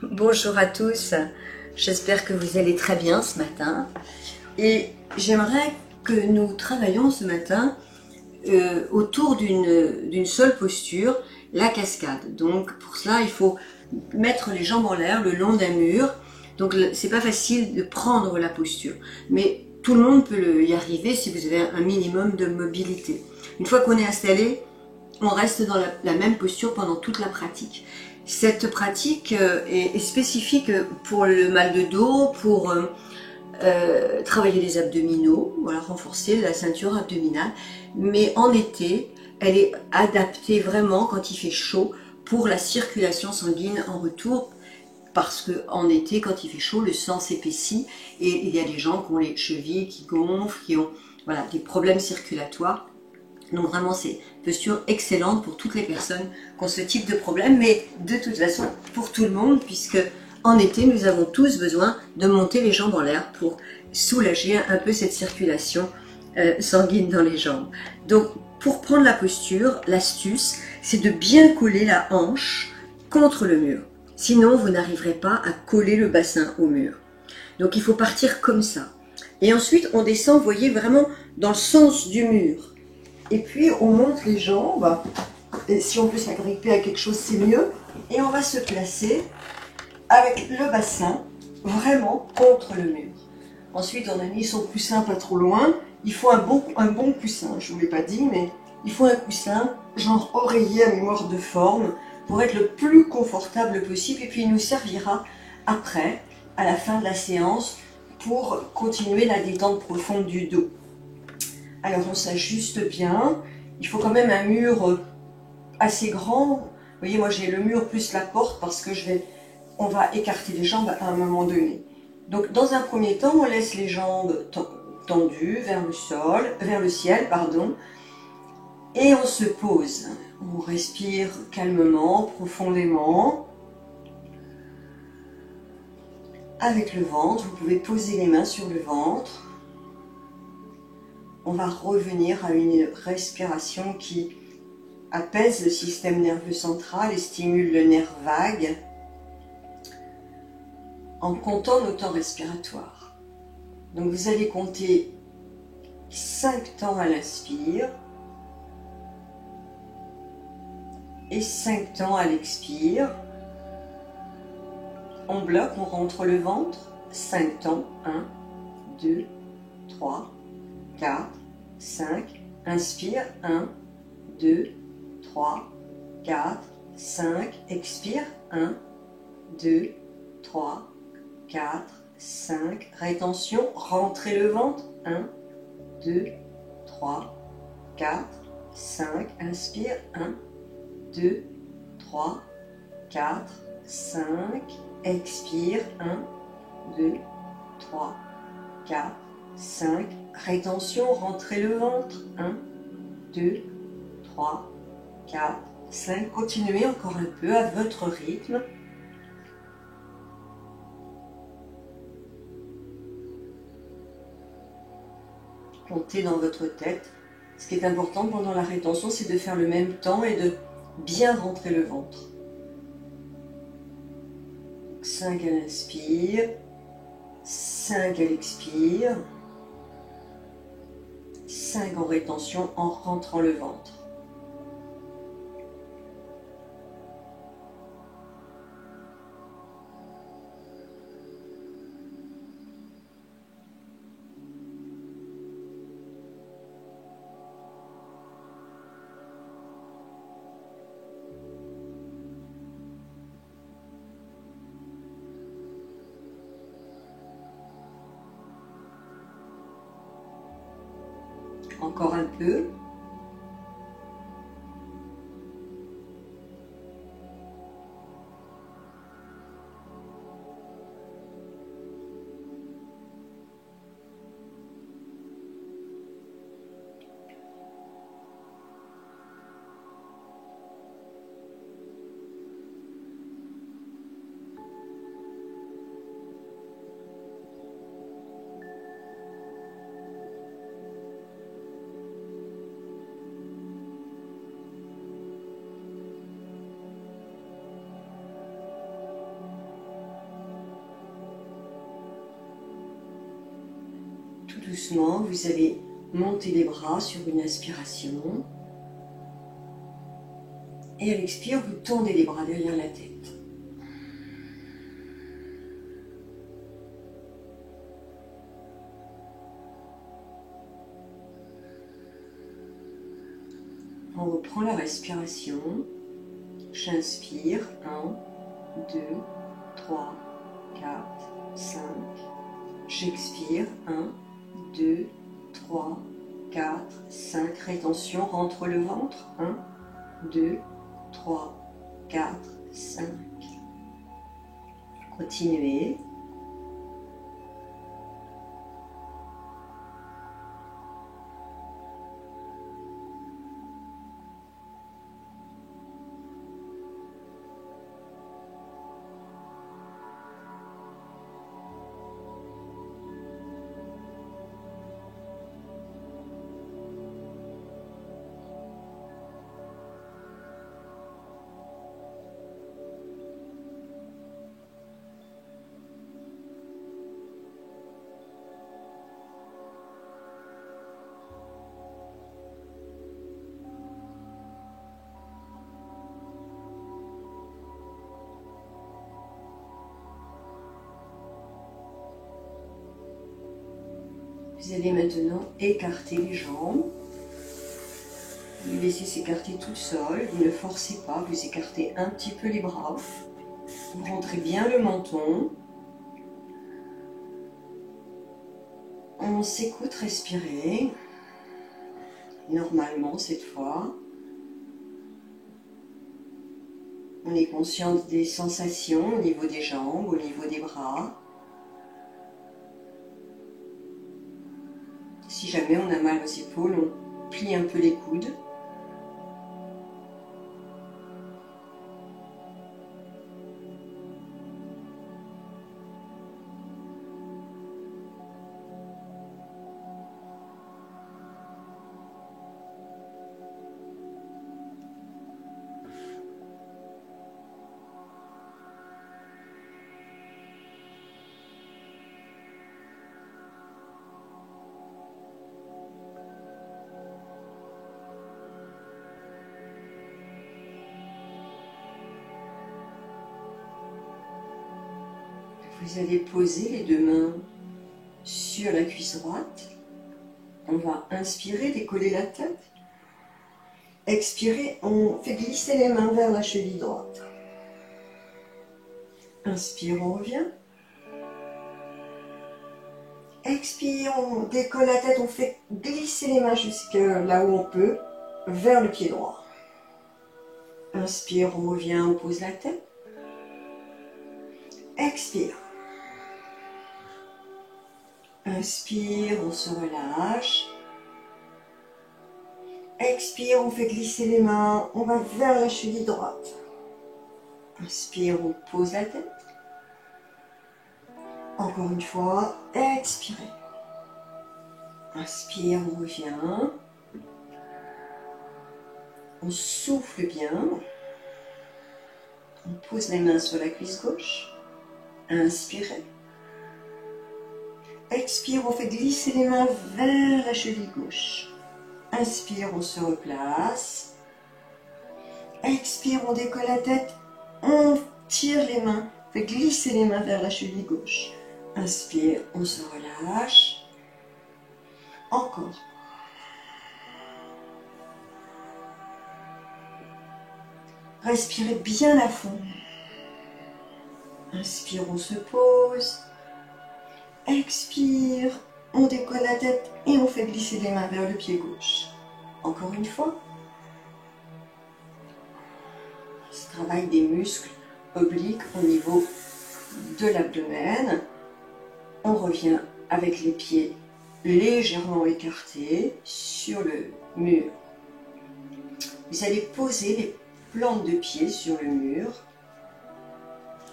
Bonjour à tous, j'espère que vous allez très bien ce matin et j'aimerais que nous travaillions ce matin autour d'une seule posture, la cascade. Donc pour cela il faut mettre les jambes en l'air le long d'un mur, donc c'est pas facile de prendre la posture, mais tout le monde peut y arriver si vous avez un minimum de mobilité. Une fois qu'on est installé, on reste dans la même posture pendant toute la pratique. Cette pratique est spécifique pour le mal de dos, pour travailler les abdominaux, voilà, renforcer la ceinture abdominale. Mais en été, elle est adaptée vraiment quand il fait chaud pour la circulation sanguine en retour. Parce qu'en été, quand il fait chaud, le sang s'épaissit et il y a des gens qui ont les chevilles qui gonflent, qui ont voilà, des problèmes circulatoires. Donc vraiment, c'est une posture excellente pour toutes les personnes qui ont ce type de problème, mais de toute façon pour tout le monde, puisque en été, nous avons tous besoin de monter les jambes en l'air pour soulager un peu cette circulation sanguine dans les jambes. Donc pour prendre la posture, l'astuce, c'est de bien coller la hanche contre le mur. Sinon, vous n'arriverez pas à coller le bassin au mur. Donc il faut partir comme ça. Et ensuite, on descend, vous voyez, vraiment dans le sens du mur. Et puis on monte les jambes, et si on peut s'agripper à quelque chose c'est mieux, et on va se placer avec le bassin vraiment contre le mur. Ensuite on a mis son coussin pas trop loin, il faut un bon coussin, je ne vous l'ai pas dit, mais il faut un coussin genre oreiller à mémoire de forme pour être le plus confortable possible, et puis il nous servira après, à la fin de la séance, pour continuer la détente profonde du dos. Alors on s'ajuste bien, il faut quand même un mur assez grand. Vous voyez, moi j'ai le mur plus la porte parce que on va écarter les jambes à un moment donné. Donc dans un premier temps, on laisse les jambes tendues vers le ciel, pardon, et on se pose. On respire calmement, profondément. Avec le ventre, vous pouvez poser les mains sur le ventre. On va revenir à une respiration qui apaise le système nerveux central et stimule le nerf vague en comptant nos temps respiratoires. Donc vous allez compter 5 temps à l'inspire et 5 temps à l'expire. On bloque, on rentre le ventre, 5 temps, 1, 2, 3, 4, 5, inspire, 1, 2, 3, 4, 5, expire, 1, 2, 3, 4, 5, rétention, rentrez le ventre, 1, 2, 3, 4, 5, inspire, 1, 2, 3, 4, 5, expire, 1, 2, 3, 4, 5, rétention, rentrez le ventre, 1, 2, 3, 4, 5, continuez encore un peu à votre rythme. Comptez dans votre tête. Ce qui est important pendant la rétention, c'est de faire le même temps et de bien rentrer le ventre. 5 à l'inspire, 5 à l'expire, 5 en rétention en rentrant le ventre. Encore un peu. tout doucement, vous allez monter les bras sur une inspiration. Et à l'expire, vous tendez les bras derrière la tête. On reprend la respiration. J'inspire. 1, 2, 3, 4, 5. J'expire. 1, 2, 3, 4, 5. Rétention, rentre le ventre. 1, 2, 3, 4, 5. Continuez. Vous allez maintenant écarter les jambes. Vous les laissez s'écarter tout seul. Vous ne forcez pas, vous écartez un petit peu les bras. Vous rentrez bien le menton. On s'écoute respirer. Normalement cette fois. On est conscient des sensations au niveau des jambes, au niveau des bras. Si jamais on a mal aux épaules, on plie un peu les coudes. Vous allez poser les deux mains sur la cuisse droite. On va inspirer, décoller la tête. Expirer, on fait glisser les mains vers la cheville droite. Inspire, on revient. Expire, on décolle la tête, on fait glisser les mains jusque là où on peut, vers le pied droit. Inspire, on revient, on pose la tête. Expire. Inspire, on se relâche. Expire, on fait glisser les mains, on va vers la cheville droite. Inspire, on pose la tête. Encore une fois, expirez. Inspire, on revient. On souffle bien. On pose les mains sur la cuisse gauche. Inspirez. Expire, on fait glisser les mains vers la cheville gauche. Inspire, on se replace. Expire, on décolle la tête. On tire les mains, on fait glisser les mains vers la cheville gauche. Inspire, on se relâche. Encore. Respirez bien à fond. Inspire, on se pose. Expire, on décolle la tête et on fait glisser les mains vers le pied gauche. Encore une fois. Ce travail des muscles obliques au niveau de l'abdomen. On revient avec les pieds légèrement écartés sur le mur. Vous allez poser les plantes de pied sur le mur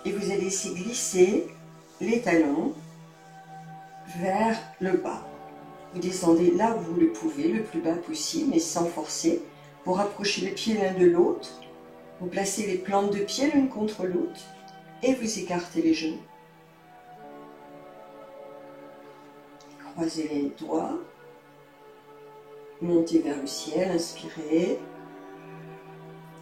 et vous allez laisser glisser les talons vers le bas. Vous descendez là où vous le pouvez, le plus bas possible, mais sans forcer. Vous rapprochez les pieds l'un de l'autre. Vous placez les plantes de pied l'une contre l'autre et vous écartez les genoux. Croisez les doigts. Montez vers le ciel, inspirez.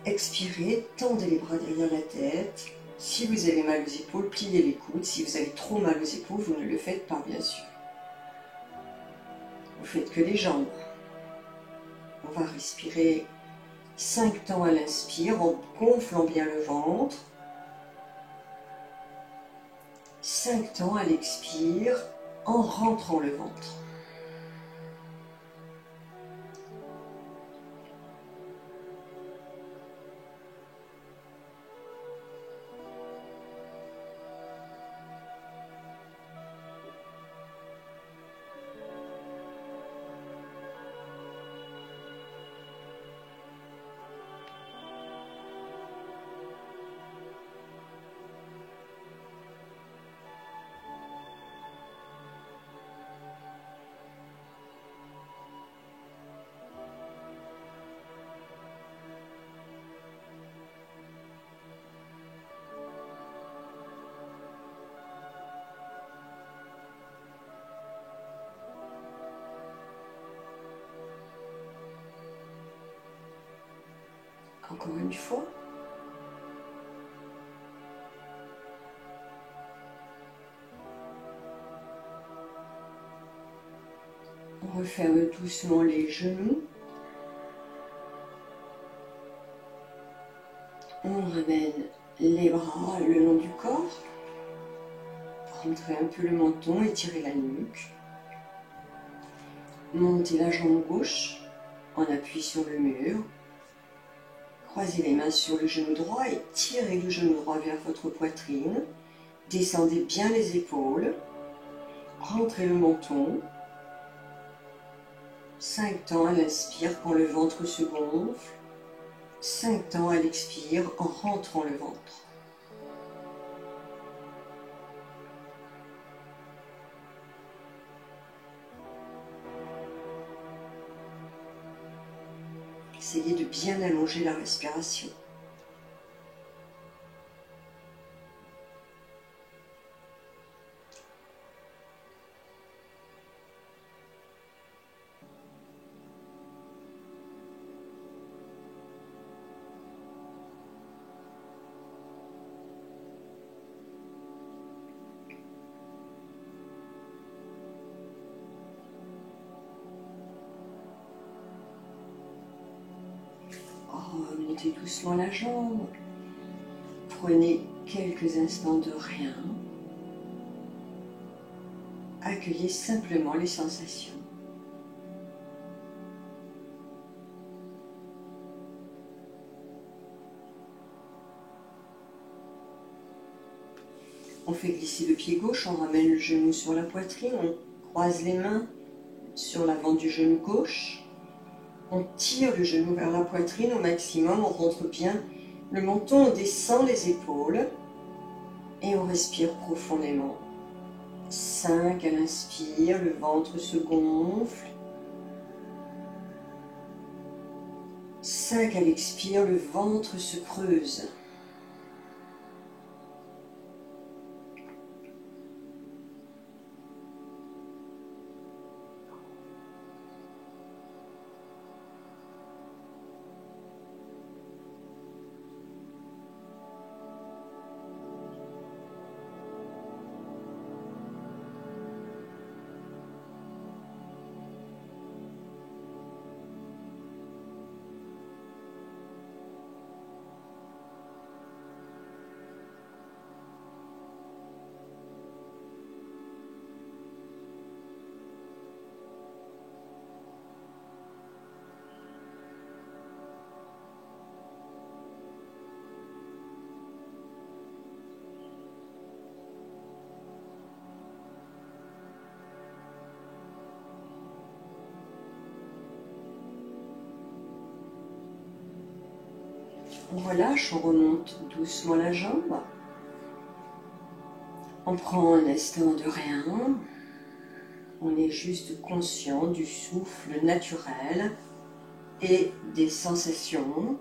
Expirez, tendez les bras derrière la tête. Si vous avez mal aux épaules, pliez les coudes. Si vous avez trop mal aux épaules, vous ne le faites pas, bien sûr. Vous faites que les jambes. On va respirer 5 temps à l'inspire en gonflant bien le ventre. 5 temps à l'expire en rentrant le ventre. Encore une fois. On referme doucement les genoux. On ramène les bras le long du corps. Rentrez un peu le menton, étirez la nuque. Montez la jambe gauche en appui sur le mur. Croisez les mains sur le genou droit et tirez le genou droit vers votre poitrine. Descendez bien les épaules. Rentrez le menton. 5 temps à l'inspire quand le ventre se gonfle. 5 temps à l'expire en rentrant le ventre. Essayez de bien allonger la respiration. Montez doucement la jambe. Prenez quelques instants de rien. Accueillez simplement les sensations. On fait glisser le pied gauche, on ramène le genou sur la poitrine, on croise les mains sur l'avant du genou gauche. On tire le genou vers la poitrine au maximum, on rentre bien le menton, on descend les épaules et on respire profondément. 5 à l'inspire, le ventre se gonfle. 5 à l'expire, le ventre se creuse. On relâche, on remonte doucement la jambe. On prend un instant de rien. On est juste conscient du souffle naturel et des sensations.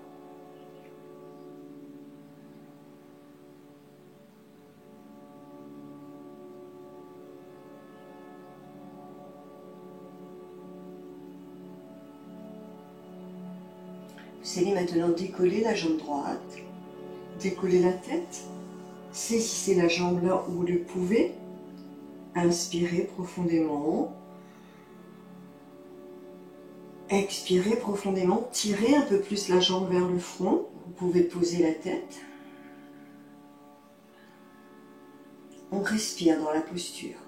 Vous allez maintenant décoller la jambe droite, décoller la tête, saisissez la jambe là où vous le pouvez, inspirez profondément, expirez profondément, tirez un peu plus la jambe vers le front, vous pouvez poser la tête. On respire dans la posture.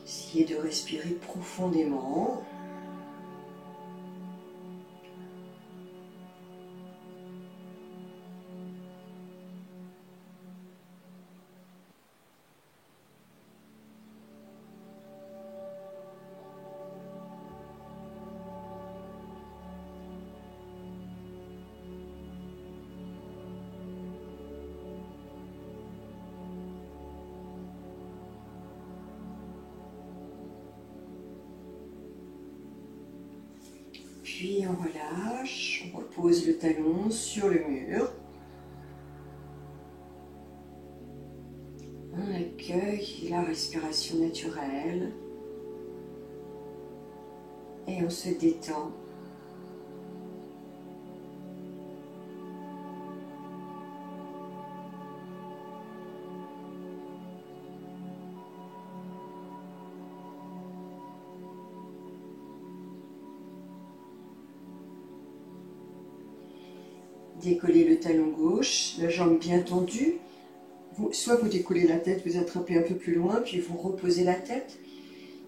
Essayez de respirer profondément. Puis on relâche, on repose le talon sur le mur. On accueille la respiration naturelle et on se détend. Décollez le talon gauche, la jambe bien tendue. Soit vous décollez la tête, vous attrapez un peu plus loin, puis vous reposez la tête.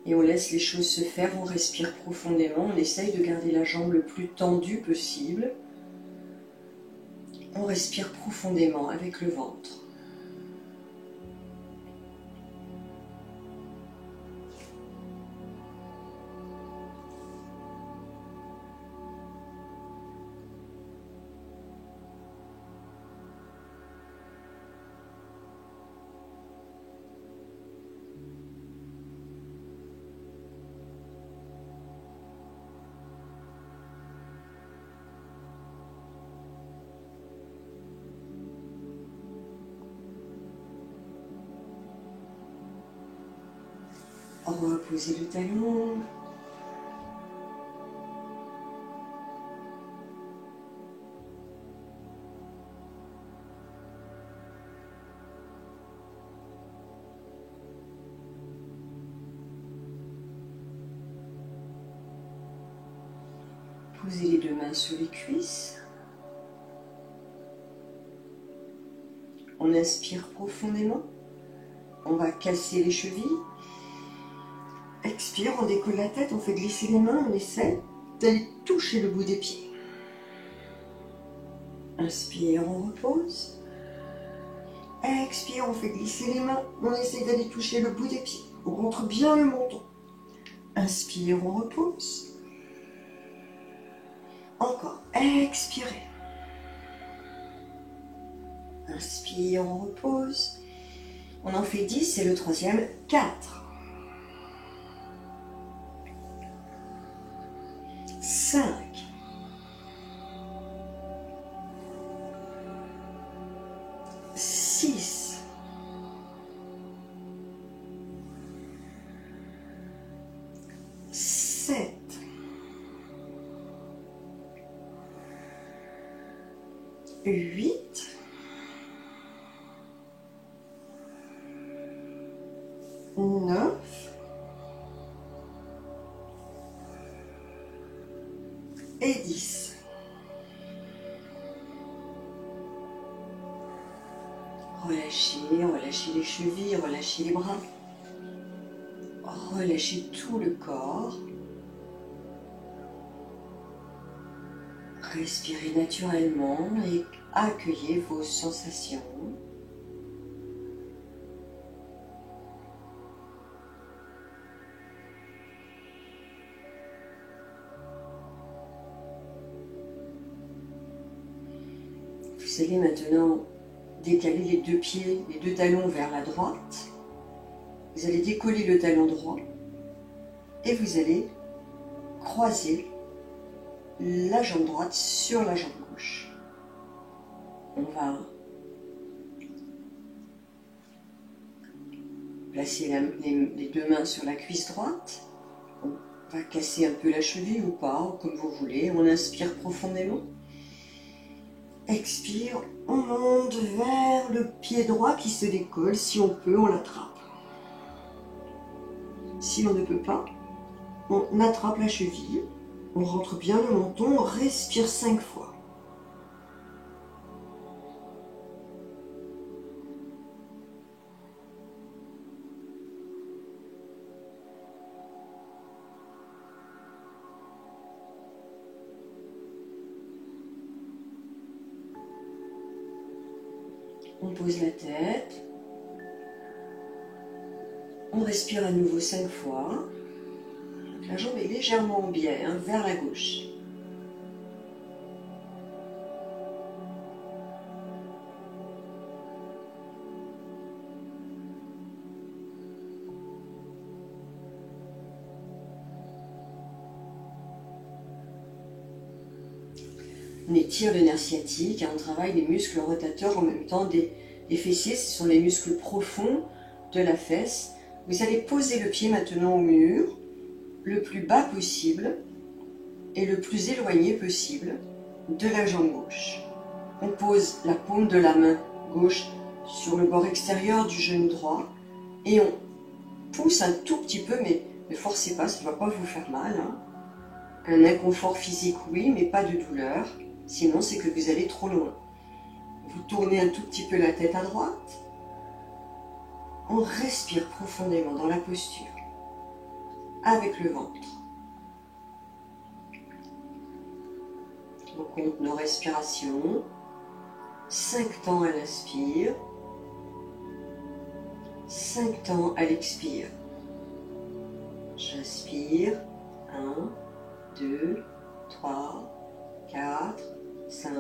Et on laisse les choses se faire, on respire profondément, on essaye de garder la jambe le plus tendue possible. On respire profondément avec le ventre. Reposez le talon. Posez les deux mains sur les cuisses. On inspire profondément. On va casser les chevilles. Expire, on décolle la tête, on fait glisser les mains, on essaie d'aller toucher le bout des pieds. Inspire, on repose. Expire, on fait glisser les mains, on essaie d'aller toucher le bout des pieds. On rentre bien le menton. Inspire, on repose. Encore, expirez. Inspire, on repose. On en fait 10, c'est le troisième. 4. 5. 6. 7. 8. 9. Et 10. Relâchez, relâchez les chevilles, relâchez les bras. Relâchez tout le corps. Respirez naturellement et accueillez vos sensations. Vous allez maintenant décaler les deux pieds, les deux talons vers la droite. Vous allez décoller le talon droit et vous allez croiser la jambe droite sur la jambe gauche. On va placer les deux mains sur la cuisse droite, va casser un peu la cheville ou pas, comme vous voulez. On inspire profondément. Expire, on monte vers le pied droit qui se décolle. Si on peut, on l'attrape. Si on ne peut pas, on attrape la cheville. On rentre bien le menton, on respire 5 fois. On pose la tête. On respire à nouveau 5 fois. La jambe est légèrement en biais, hein, vers la gauche. On étire le nerf sciatique et on travaille les muscles rotateurs en même temps des fessiers. Ce sont les muscles profonds de la fesse. Vous allez poser le pied maintenant au mur, le plus bas possible et le plus éloigné possible de la jambe gauche. On pose la paume de la main gauche sur le bord extérieur du genou droit et on pousse un tout petit peu, mais ne forcez pas, ça ne va pas vous faire mal, hein. Un inconfort physique, oui, mais pas de douleur. Sinon, c'est que vous allez trop loin. Vous tournez un tout petit peu la tête à droite. On respire profondément dans la posture, avec le ventre. On compte nos respirations. 5 temps à l'inspire. 5 temps à l'expire. J'inspire. 1, 2, 3, 4, 5.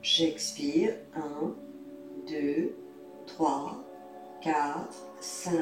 J'expire. 1, 2, 3, 4, 5.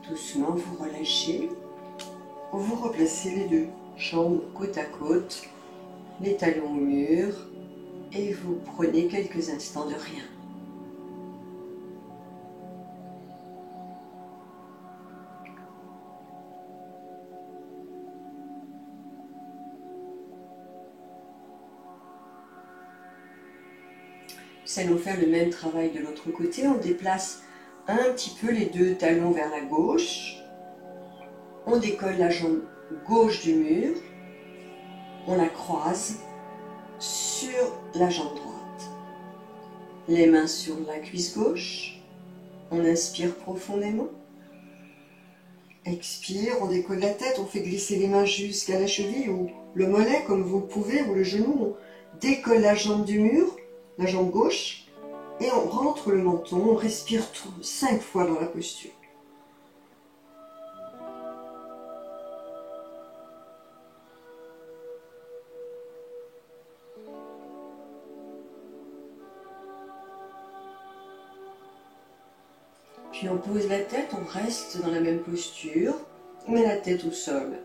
Doucement, vous relâchez. Vous replacez les deux jambes côte à côte, les talons au mur, et vous prenez quelques instants de rien. Nous allons faire le même travail de l'autre côté. On déplace un petit peu les deux talons vers la gauche. On décolle la jambe gauche du mur. On la croise sur la jambe droite. Les mains sur la cuisse gauche. On inspire profondément. Expire, on décolle la tête, on fait glisser les mains jusqu'à la cheville ou le mollet comme vous le pouvez, ou le genou. On décolle la jambe du mur, la jambe gauche. Et on rentre le menton, on respire 5 fois dans la posture. Puis on pose la tête, on reste dans la même posture, on met la tête au sol.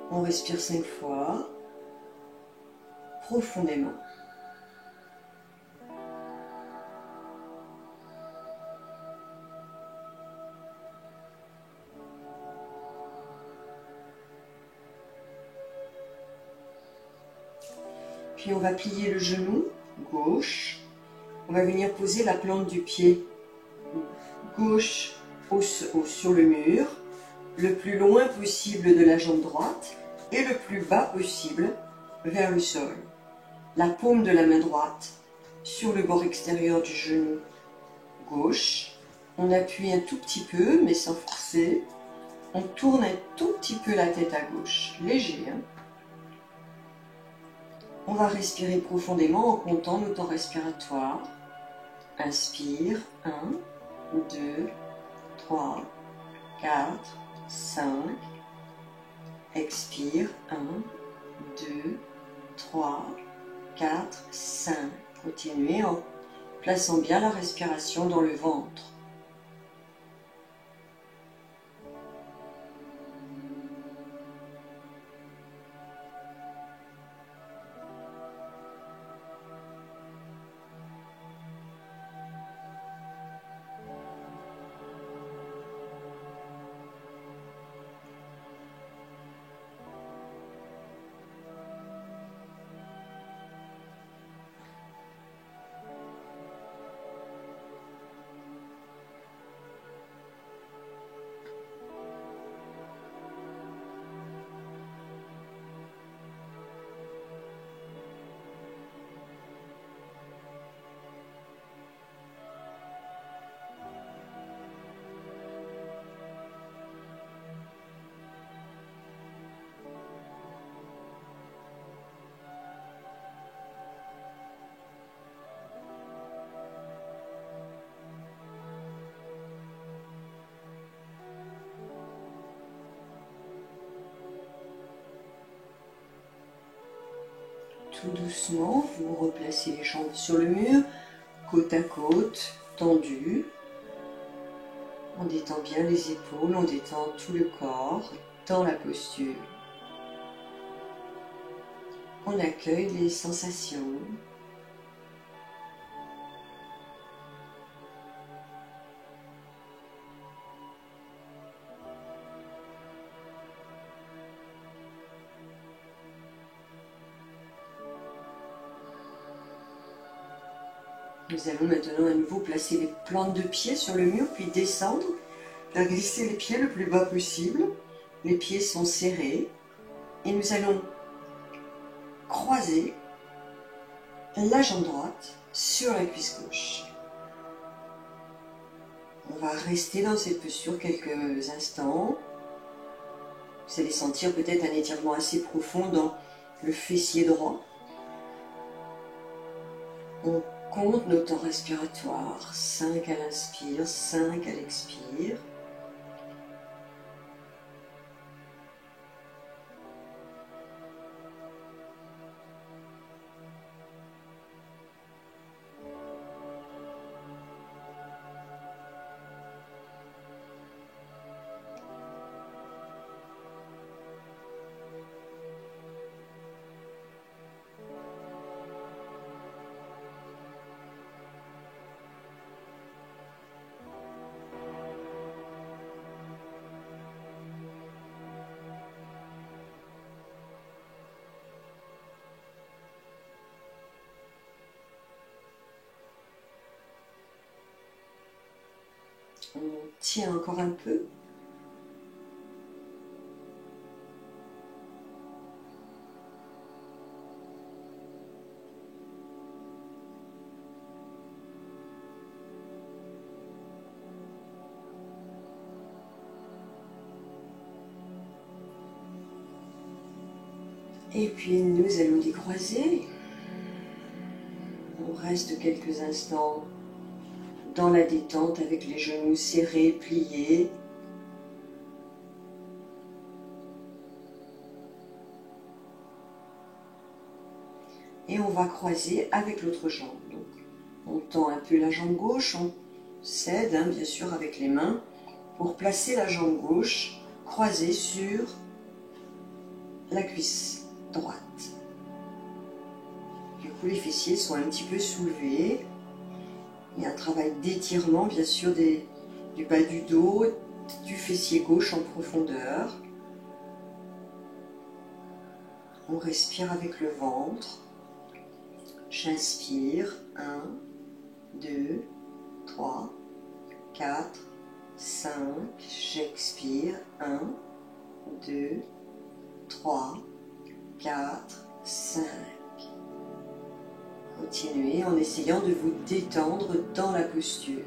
On respire 5 fois, profondément. Puis on va plier le genou gauche. On va venir poser la plante du pied gauche sur le mur, le plus loin possible de la jambe droite et le plus bas possible vers le sol. La paume de la main droite sur le bord extérieur du genou gauche. On appuie un tout petit peu, mais sans forcer. On tourne un tout petit peu la tête à gauche, léger. Hein. On va respirer profondément en comptant nos temps respiratoires. Inspire, 1, 2, 3, 4, 5. Expire, 1, 2, 3, 4, 5. Continuez en plaçant bien la respiration dans le ventre. Tout doucement, vous replacez les jambes sur le mur, côte à côte, tendues. On détend bien les épaules, on détend tout le corps dans la posture. On accueille les sensations. Nous allons maintenant à nouveau placer les plantes de pied sur le mur, puis descendre, faire glisser les pieds le plus bas possible. Les pieds sont serrés et nous allons croiser la jambe droite sur la cuisse gauche. On va rester dans cette posture quelques instants. Vous allez sentir peut-être un étirement assez profond dans le fessier droit. On compte nos temps respiratoires, 5 à l'inspire, 5 à l'expire. On tient encore un peu. Et puis nous allons décroiser. On reste quelques instants dans la détente avec les genoux serrés, pliés. Et on va croiser avec l'autre jambe. Donc, on tend un peu la jambe gauche, on s'aide bien sûr avec les mains pour placer la jambe gauche croisée sur la cuisse droite. Du coup, les fessiers sont un petit peu soulevés. Il y a un travail d'étirement, bien sûr, du bas du dos, du fessier gauche en profondeur. On respire avec le ventre. J'inspire, 1, 2, 3, 4, 5. J'expire, 1, 2, 3, 4, 5. Continuez en essayant de vous détendre dans la posture.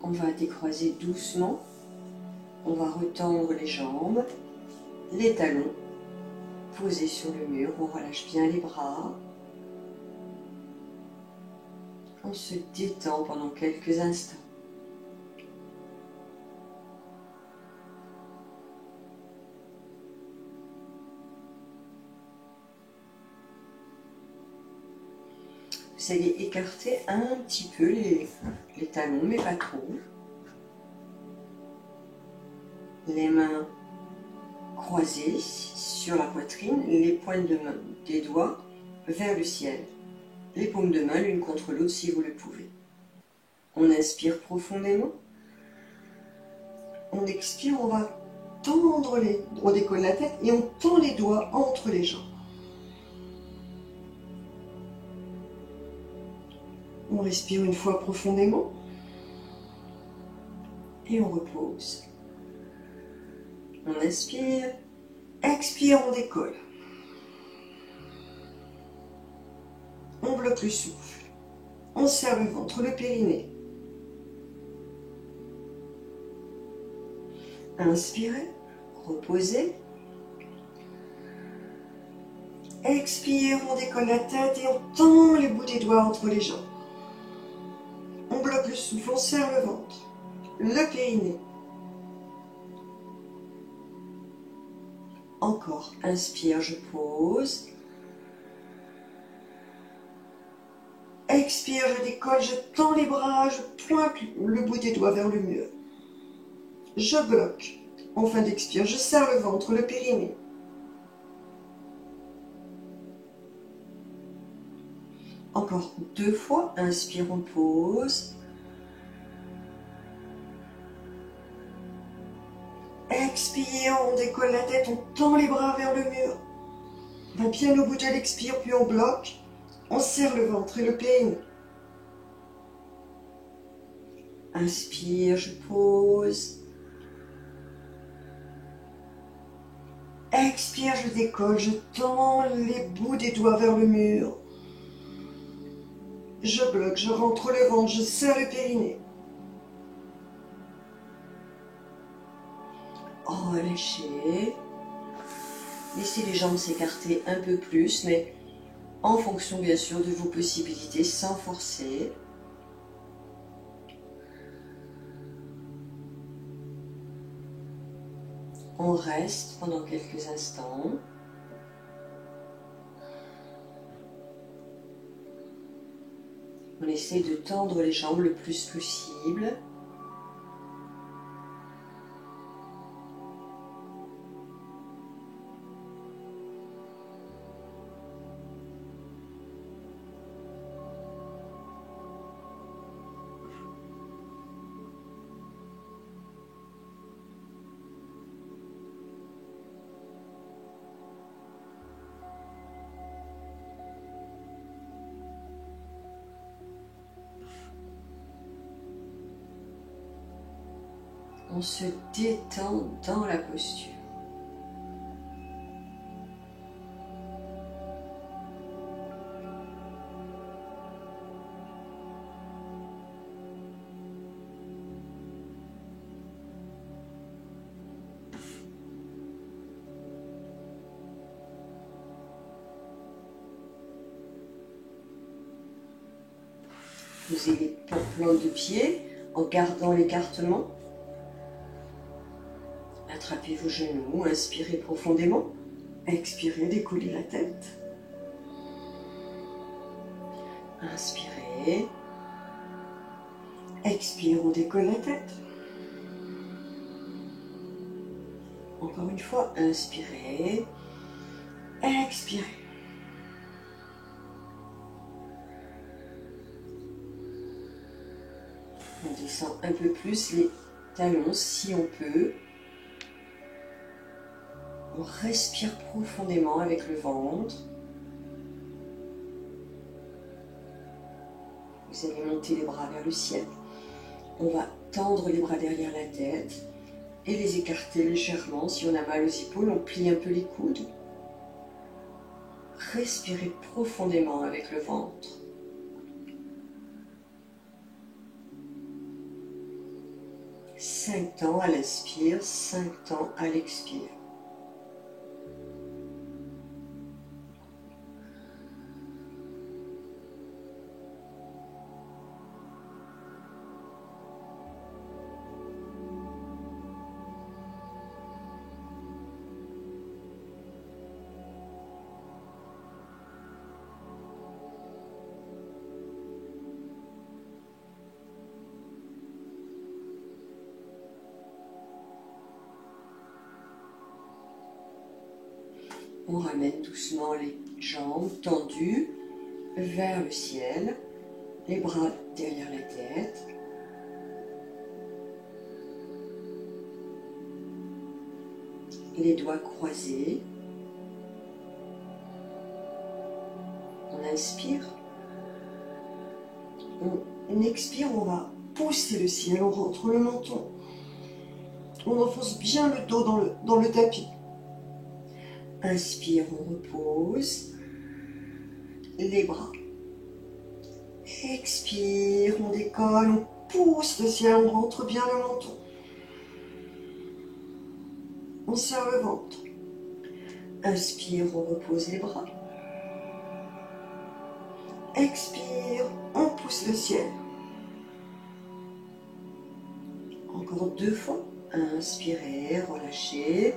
On va décroiser doucement. On va retendre les jambes, les talons posés sur le mur. On relâche bien les bras. On se détend pendant quelques instants. Vous allez écarter un petit peu les talons, mais pas trop. Les mains croisées sur la poitrine, les pointes des doigts vers le ciel. Les paumes de main l'une contre l'autre si vous le pouvez. On inspire profondément. On expire, on va tendre on décolle la tête et on tend les doigts entre les jambes. On respire une fois profondément et on repose. On inspire, expire, on décolle. On bloque le souffle. On serre le ventre, le périnée. Inspirez, reposez. Expire, on décolle la tête et on tend les bouts des doigts entre les jambes. On bloque le souffle, on serre le ventre, le périnée. Encore, inspire, je pose. Expire, je décolle, je tends les bras, je pointe le bout des doigts vers le mur. Je bloque. En fin d'expire, je serre le ventre, le périnée. Encore 2 fois, inspire, on pose. Expire, on décolle la tête, on tend les bras vers le mur. On va bien au bout de l'expire, puis on bloque. On serre le ventre et le périnée. Inspire, je pose. Expire, je décolle, je tends les bouts des doigts vers le mur. Je bloque, je rentre le ventre, je serre le périnée. Relâchez. Laissez les jambes s'écarter un peu plus, mais en fonction bien sûr de vos possibilités, sans forcer. On reste pendant quelques instants. On essaie de tendre les jambes le plus possible. On se détend dans la posture. Posez les plantes de pied en gardant l'écartement. Attrapez vos genoux, inspirez profondément. Expirez, décollez la tête. Inspirez. Expire, on décolle la tête. Encore une fois, inspirez. Expirez. On descend un peu plus les talons si on peut. On respire profondément avec le ventre. Vous allez monter les bras vers le ciel. On va tendre les bras derrière la tête et les écarter légèrement. Si on a mal aux épaules, on plie un peu les coudes. Respirez profondément avec le ventre. 5 temps à l'inspire, 5 temps à l'expire. On ramène doucement les jambes tendues vers le ciel, les bras derrière la tête. Les doigts croisés. On inspire. On expire, on va pousser le ciel, on rentre le menton. On enfonce bien le dos dans le tapis. Inspire, on repose les bras. Expire, on décolle, on pousse le ciel, on rentre bien le menton. On serre le ventre. Inspire, on repose les bras. Expire, on pousse le ciel. Encore 2 fois. Inspirez, relâchez.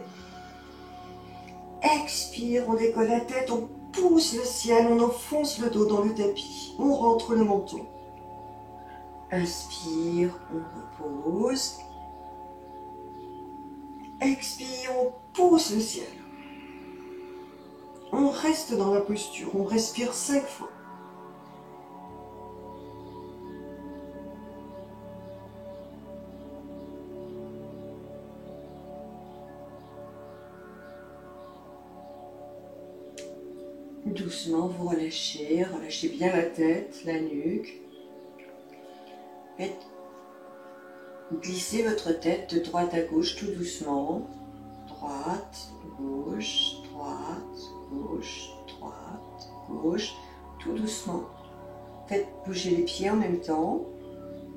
Expire, on décolle la tête, on pousse le ciel, on enfonce le dos dans le tapis, on rentre le menton. Inspire, on repose. Expire, on pousse le ciel. On reste dans la posture, on respire 5 fois. Doucement, vous relâchez, relâchez bien la tête, la nuque. Et glissez votre tête de droite à gauche tout doucement. Droite, gauche, droite, gauche, droite, gauche, tout doucement. Faites bouger les pieds en même temps.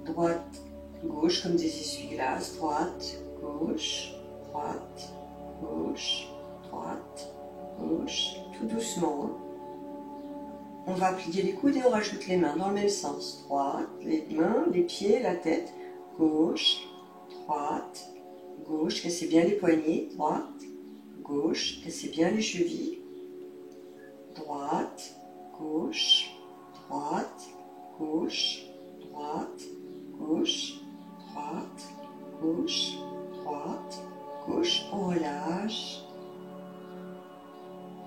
Droite, gauche comme des essuie-glaces. Droite, gauche, droite, gauche, droite, gauche, tout doucement. On va plier les coudes et on rajoute les mains dans le même sens. Droite, les mains, les pieds, la tête. Gauche, droite, gauche, cassez bien les poignets. Droite, gauche, cassez bien les chevilles. Droite, gauche, droite, gauche, droite, gauche, droite, gauche, droite, gauche. On relâche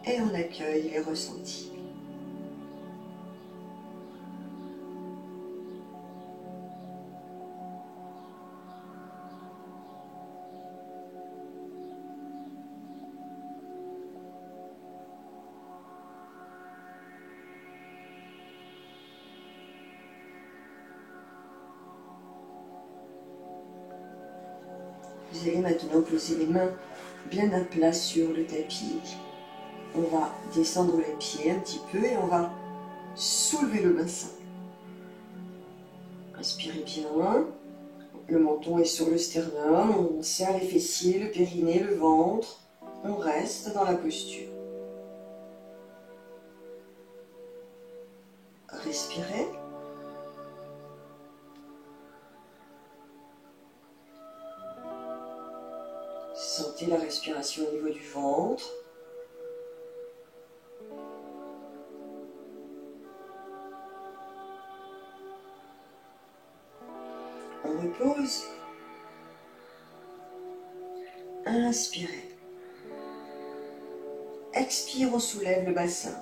et on accueille les ressentis. Vous allez maintenant poser les mains bien à plat sur le tapis. On va descendre les pieds un petit peu et on va soulever le bassin. Inspirez bien. Le menton est sur le sternum. On serre les fessiers, le périnée, le ventre. On reste dans la posture. Respirez. Sentez la respiration au niveau du ventre. On repose. Inspirez. Expire, on soulève le bassin.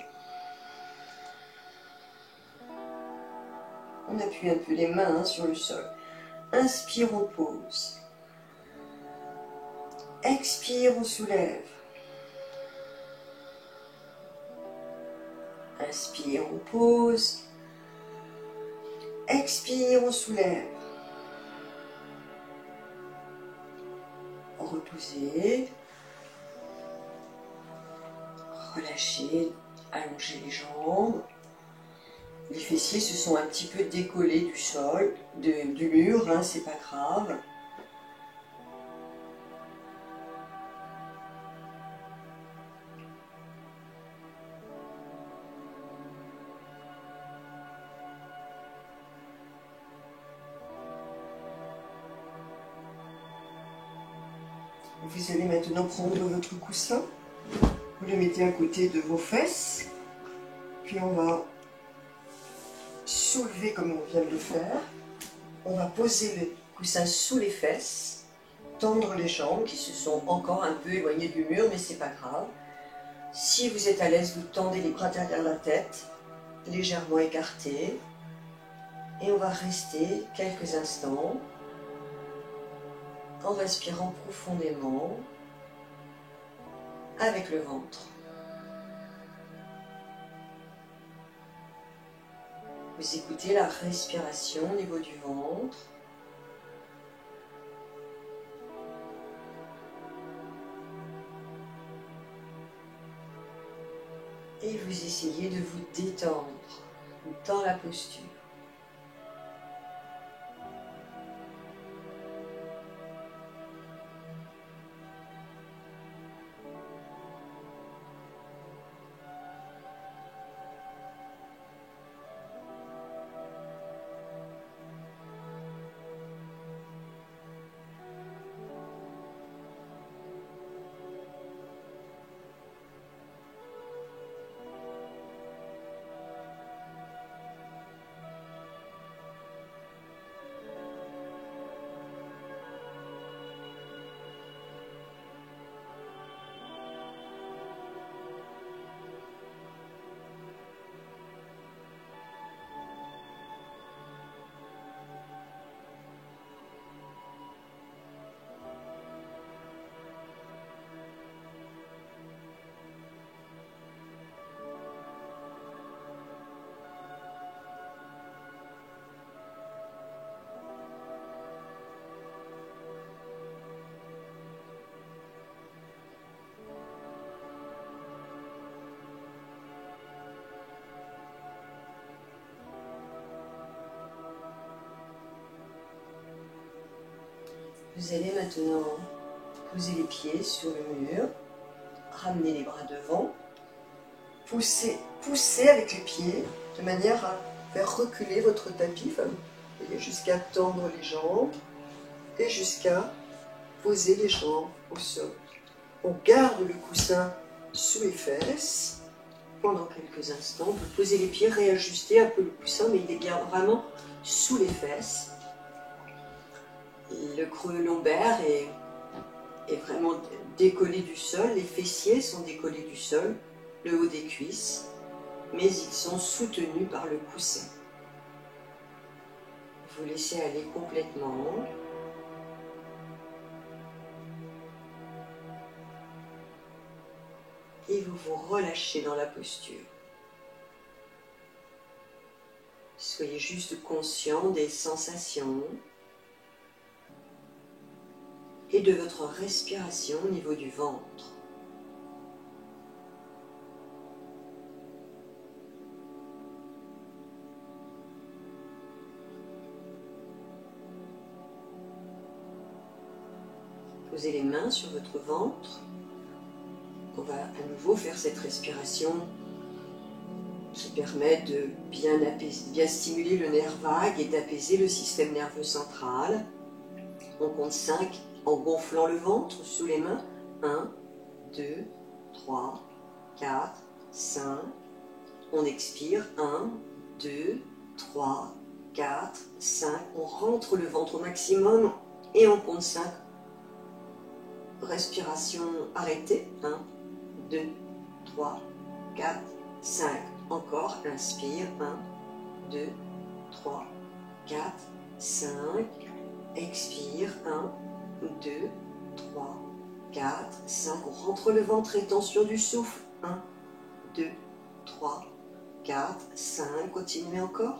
On appuie un peu les mains sur le sol. Inspire, on pose. Expire, on soulève. Inspire, on pose. Expire, on soulève. Reposez. Relâchez, allongez les jambes. Les fessiers se sont un petit peu décollés du sol, du mur, hein, c'est pas grave. Vous allez maintenant prendre votre coussin, vous le mettez à côté de vos fesses, puis on va soulever comme on vient de le faire. On va poser le coussin sous les fesses, tendre les jambes qui se sont encore un peu éloignées du mur, mais c'est pas grave. Si vous êtes à l'aise, vous tendez les bras derrière la tête, légèrement écartés, et on va rester quelques instants en respirant profondément avec le ventre. Vous écoutez la respiration au niveau du ventre. Et vous essayez de vous détendre dans la posture. Vous allez maintenant poser les pieds sur le mur, ramener les bras devant, pousser avec les pieds de manière à faire reculer votre tapis, jusqu'à tendre les jambes et jusqu'à poser les jambes au sol. On garde le coussin sous les fesses pendant quelques instants. Vous posez les pieds, réajustez un peu le coussin, mais il est bien vraiment sous les fesses. Le creux lombaire est vraiment décollé du sol, les fessiers sont décollés du sol, le haut des cuisses, mais ils sont soutenus par le coussin. Vous laissez aller complètement. Et vous vous relâchez dans la posture. Soyez juste conscient des sensations et de votre respiration au niveau du ventre. Posez les mains sur votre ventre. On va à nouveau faire cette respiration qui permet de bien stimuler le nerf vague et d'apaiser le système nerveux central. On compte 5 en gonflant le ventre sous les mains. 1, 2, 3, 4, 5. On expire. 1, 2, 3, 4, 5. On rentre le ventre au maximum et on compte 5. Respiration arrêtée. 1, 2, 3, 4, 5. Encore, inspire. 1, 2, 3, 4, 5. Expire. 1, 2, 3, 4, 5. On rentre le ventre, rétention du souffle. 1, 2, 3, 4, 5. Continuez encore.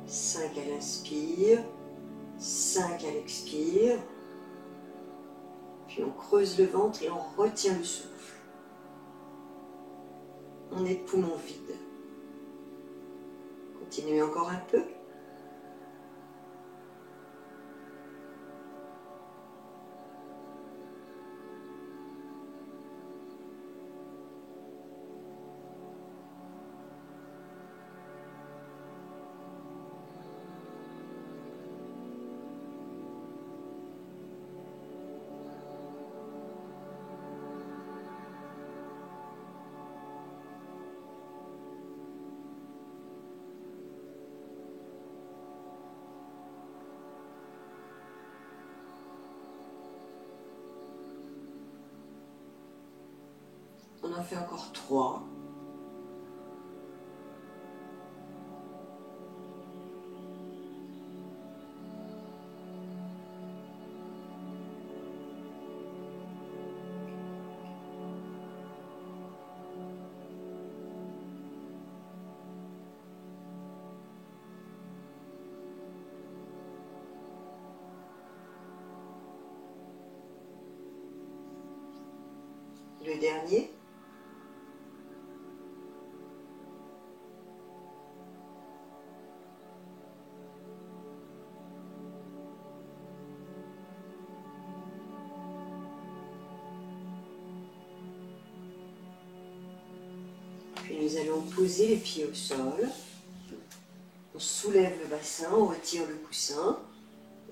Cinq à l'inspire, 5 à l'expire, puis on creuse le ventre et on retient le souffle. On est poumon vide. Continuez encore un peu. en fait encore 3. Le dernier. Puis nous allons poser les pieds au sol. On soulève le bassin, on retire le coussin.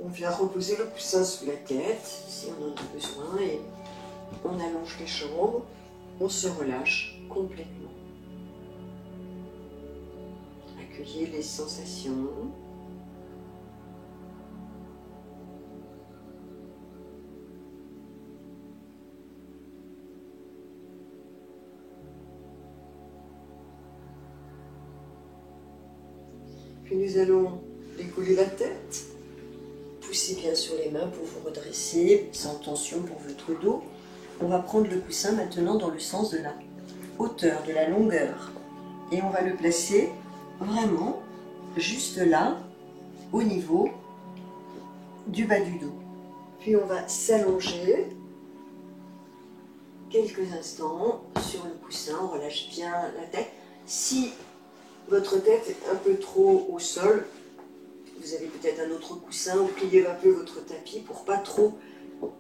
On vient reposer le coussin sous la tête, si on en a besoin, et on allonge les jambes. On se relâche complètement. Accueillez les sensations. Puis nous allons décoller la tête. Poussez bien sur les mains pour vous redresser, sans tension pour votre dos. On va prendre le coussin maintenant dans le sens de la hauteur, de la longueur. Et on va le placer vraiment juste là, au niveau du bas du dos. Puis on va s'allonger quelques instants sur le coussin, on relâche bien la tête. Si votre tête est un peu trop au sol, vous avez peut-être un autre coussin, ou pliez un peu votre tapis pour pas trop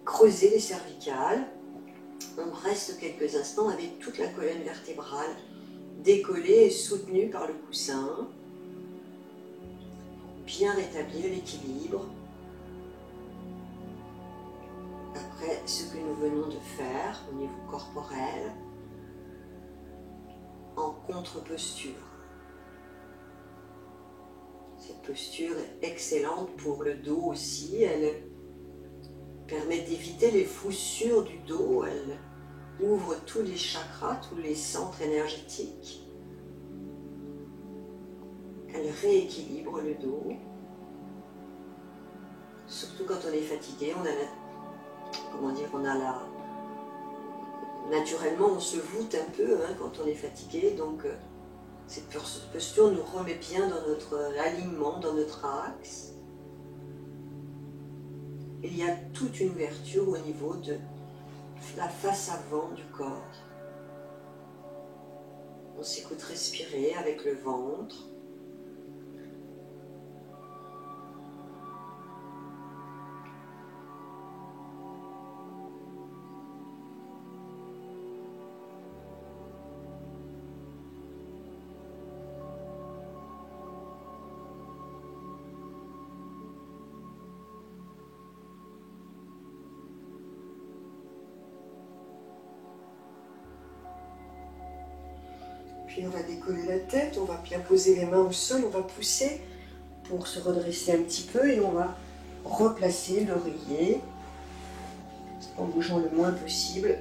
creuser les cervicales. On reste quelques instants avec toute la colonne vertébrale décollée et soutenue par le coussin. Bien rétablir l'équilibre. Après ce que nous venons de faire au niveau corporel, en contre-posture. Cette posture est excellente pour le dos aussi. Elle permet d'éviter les foussures du dos. Elle ouvre tous les chakras, tous les centres énergétiques. Elle rééquilibre le dos. Surtout quand on est fatigué, naturellement on se voûte un peu quand on est fatigué, donc cette posture nous remet bien dans notre alignement, dans notre axe. Il y a toute une ouverture au niveau de la face avant du corps. On s'écoute respirer avec le ventre. Puis on va décoller la tête, on va bien poser les mains au sol, on va pousser pour se redresser un petit peu et on va replacer l'oreiller en bougeant le moins possible.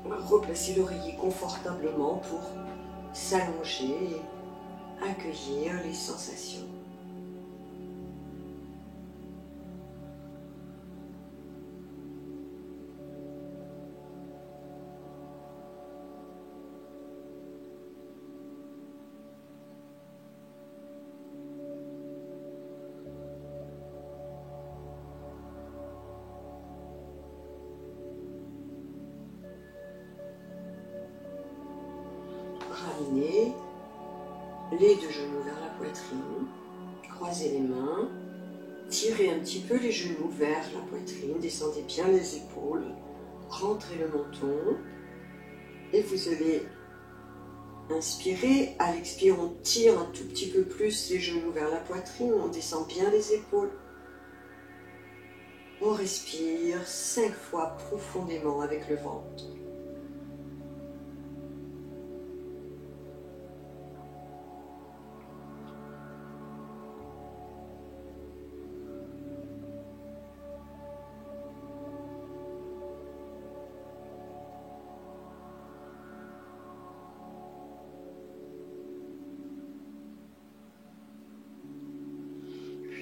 On va replacer l'oreiller confortablement pour s'allonger et accueillir les sensations. Ramenez les deux genoux vers la poitrine, croisez les mains, tirez un petit peu les genoux vers la poitrine, descendez bien les épaules, rentrez le menton et vous allez inspirer. À l'expire, on tire un tout petit peu plus les genoux vers la poitrine, on descend bien les épaules. On respire 5 fois profondément avec le ventre.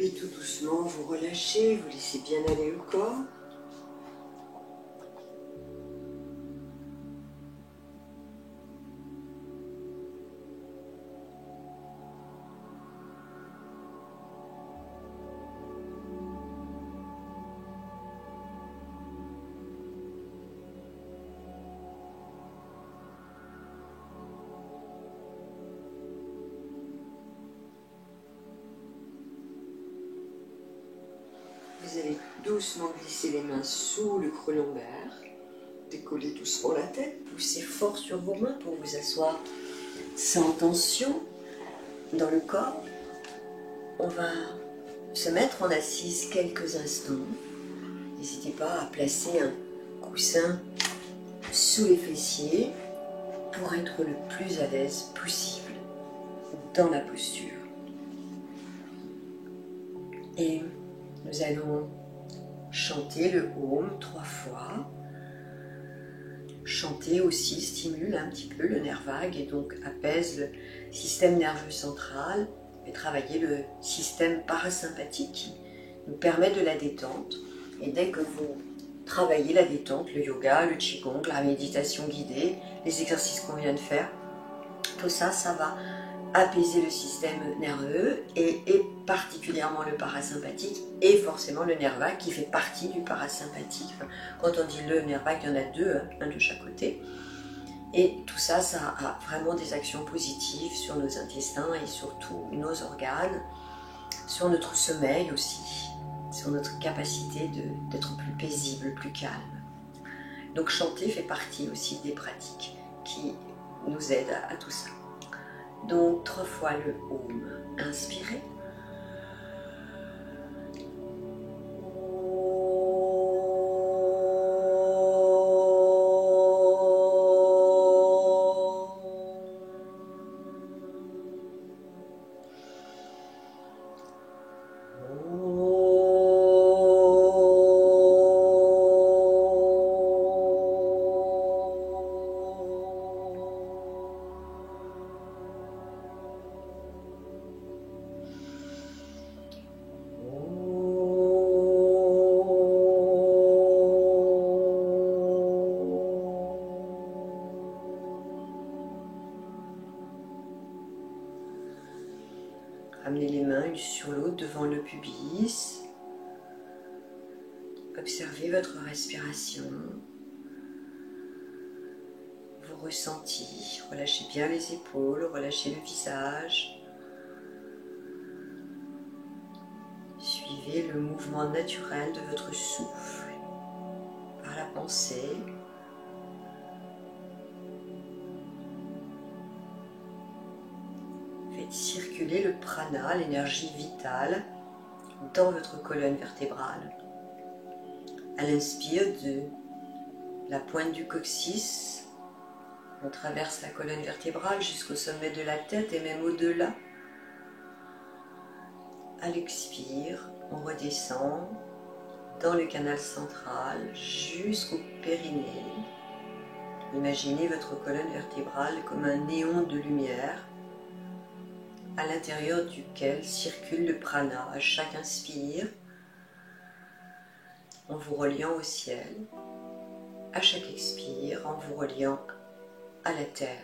Puis tout doucement, vous relâchez, vous laissez bien aller le corps. Vous allez doucement glisser les mains sous le creux lombaire, décoller doucement la tête, poussez fort sur vos mains pour vous asseoir sans tension dans le corps. On va se mettre en assise quelques instants. N'hésitez pas à placer un coussin sous les fessiers pour être le plus à l'aise possible dans la posture. Et nous allons chanter le Om 3 fois. Chanter aussi stimule un petit peu le nerf vague et donc apaise le système nerveux central et travailler le système parasympathique qui nous permet de la détente. Et dès que vous travaillez la détente, le yoga, le qigong, la méditation guidée, les exercices qu'on vient de faire, tout ça, ça va apaiser le système nerveux et particulièrement le parasympathique et forcément le nerf vague qui fait partie du parasympathique. Quand on dit le nerf vague, il y en a deux, un de chaque côté. Et tout ça, ça a vraiment des actions positives sur nos intestins et sur tous nos organes, sur notre sommeil aussi, sur notre capacité d'être plus paisible, plus calme. Donc chanter fait partie aussi des pratiques qui nous aident à tout ça. Donc 3 fois le Om, inspirez. Amenez les mains une sur l'autre devant le pubis. Observez votre respiration, vos ressentis. Relâchez bien les épaules, relâchez le visage. Suivez le mouvement naturel de votre souffle par la pensée. Faites circuler le prana, l'énergie vitale, dans votre colonne vertébrale. À l'inspire, de la pointe du coccyx, on traverse la colonne vertébrale jusqu'au sommet de la tête et même au-delà. À l'expire, on redescend dans le canal central jusqu'au périnée. Imaginez votre colonne vertébrale comme un néon de lumière à l'intérieur duquel circule le prana à chaque inspire, en vous reliant au ciel, à chaque expire, en vous reliant à la terre.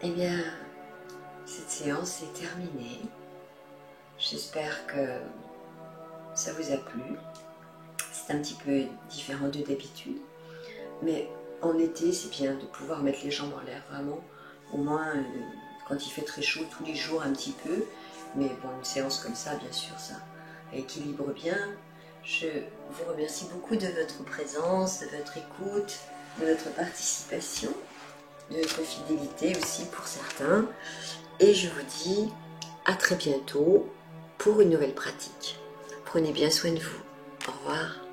Eh bien, cette séance est terminée. J'espère que ça vous a plu. C'est un petit peu différent de d'habitude, mais en été, c'est bien de pouvoir mettre les jambes en l'air, vraiment au moins quand il fait très chaud, tous les jours un petit peu. Mais bon, une séance comme ça, bien sûr, ça équilibre bien. Je vous remercie beaucoup de votre présence, de votre écoute, de votre participation, de votre fidélité aussi pour certains. Et je vous dis à très bientôt pour une nouvelle pratique. Prenez bien soin de vous. Au revoir.